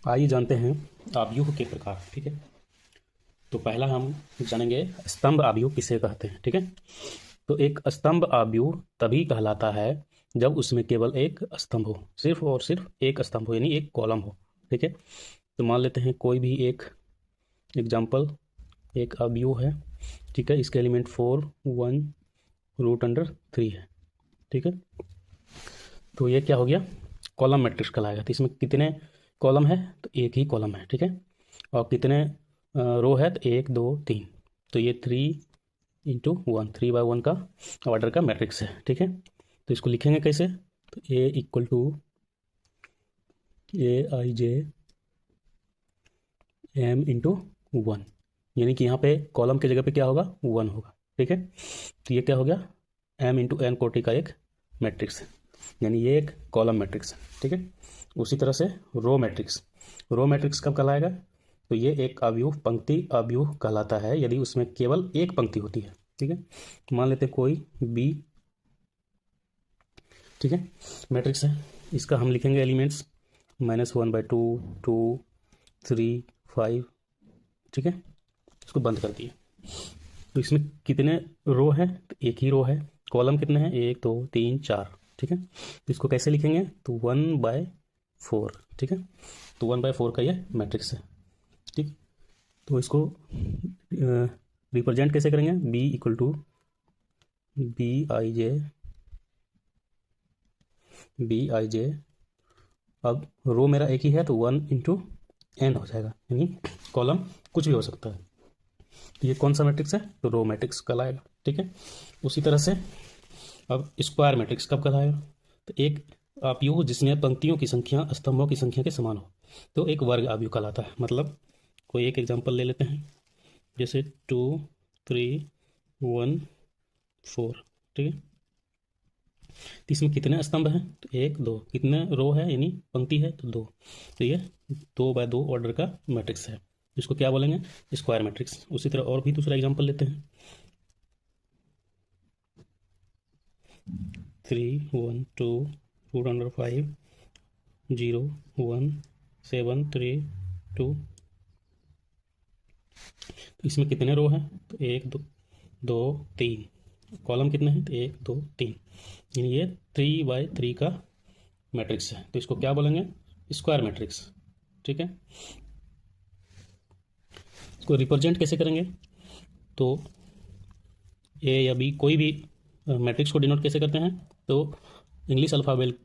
आइए जानते हैं आव्यूह के प्रकार। ठीक है, तो पहला हम जानेंगे स्तंभ आव्यूह किसे कहते हैं। ठीक है, तो एक स्तंभ आव्यूह तभी कहलाता है जब उसमें केवल एक स्तंभ हो, सिर्फ और सिर्फ एक स्तंभ हो, यानी एक कॉलम हो। ठीक है, तो मान लेते हैं कोई भी एक एग्जाम्पल, एक आव्यूह है। ठीक है, इसके एलिमेंट 4 1 √3 है। ठीक है, तो ये क्या हो गया, कॉलम मैट्रिक्स कहलाएगा। तो इसमें कितने कॉलम है, तो एक ही कॉलम है। ठीक है, और कितने रो है, तो 1 2 3। तो ये 3 × 1 3/1 का ऑर्डर का मैट्रिक्स है। ठीक है, तो इसको लिखेंगे कैसे, तो A = Aij m × 1, यानी कि यहाँ पे कॉलम की जगह पे क्या होगा, 1 होगा। ठीक है, तो ये क्या हो गया, m × n कोटि का एक मैट्रिक्स है, यानी ये एक कॉलम मैट्रिक्स है। ठीक है, उसी तरह से रो मैट्रिक्स कब कहलाएगा, तो ये एक आव्यूह पंक्ति आव्यूह कहलाता है यदि उसमें केवल एक पंक्ति होती है। ठीक है, मान लेते कोई B, ठीक है, मैट्रिक्स है। इसका हम लिखेंगे एलिमेंट्स -1/2 2 3 5। ठीक है, इसको बंद कर दिए। तो इसमें कितने रो है, तो एक ही रो है। कॉलम कितने हैं, 1 2 3 4। ठीक है, तो इसको कैसे लिखेंगे, तो 1/4। ठीक है, तो 1/4 का ये मैट्रिक्स है। ठीक, तो इसको रिप्रेजेंट कैसे करेंगे, B = Bij। अब रो मेरा एक ही है, तो 1 × n हो जाएगा, यानी कॉलम कुछ भी हो सकता है। तो ये कौन सा मैट्रिक्स है, तो रो मैट्रिक्स कहलाएगा। ठीक है, उसी तरह से अब स्क्वायर मैट्रिक्स कब कहलाएगा, तो एक आव्यूह जिसमें पंक्तियों की संख्या स्तंभों की संख्या के समान हो, तो एक वर्ग आव्यूह कहलाता है। मतलब कोई एक एग्जांपल ले लेते हैं, जैसे 2 3 1 4। ठीक है, तो इसमें कितने स्तंभ हैं, तो 1 2। कितने रो है, यानी पंक्ति है, तो 2। तो ये 2/2 ऑर्डर का मैट्रिक्स है, इसको क्या बोलेंगे, स्क्वायर मैट्रिक्स। उसी तरह और भी दूसरा एग्जांपल लेते हैं, 3 1 2 √5 0 1 7 3 2। तो इसमें कितने रो हैं, तो 1 2 2 3। कॉलम कितने हैं, तो 1 2 3, यानी ये 3/3 का मैट्रिक्स है। तो इसको क्या बोलेंगे, स्क्वायर मैट्रिक्स। ठीक है, इसको रिप्रेजेंट कैसे करेंगे, तो A या B कोई भी मैट्रिक्स को डिनोट कैसे करते हैं, तो इंग्लिश अल्फ़ाबेट